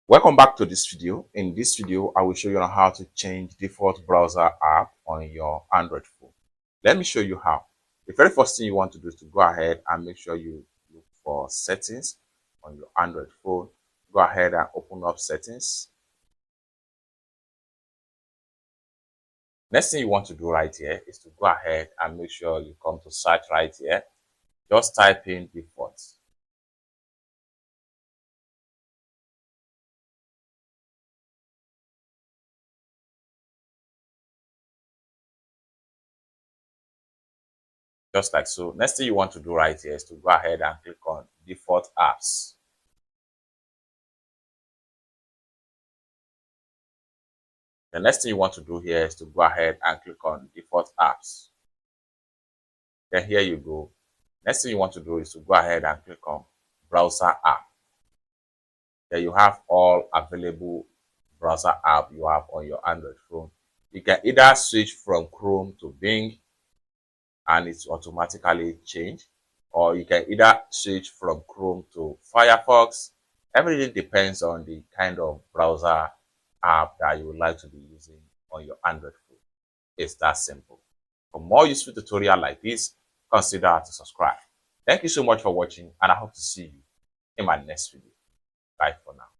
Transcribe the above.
Welcome back to this video. In this video, I will show you how to change default browser app on your Android phone. Let me show you how. The very first thing you want to do is to go ahead and make sure you look for settings on your Android phone. Go ahead and open up settings. Next thing you want to do right here is to go ahead and make sure you come to search right here. Just type in default. Just like so. Next thing you want to do right here is to go ahead and click on default apps. The next thing you want to do here is to go ahead and click on default apps. Then here you go. Next thing you want to do is to go ahead and click on browser app. There you have all available browser app you have on your Android phone. You can either switch from Chrome to Bing and it's automatically changed, or you can either switch from Chrome to Firefox. Everything depends on the kind of browser app that you would like to be using on your Android phone. It's that simple. For more useful tutorials like this, consider to subscribe. Thank you so much for watching, and I hope to see you in my next video. Bye for now.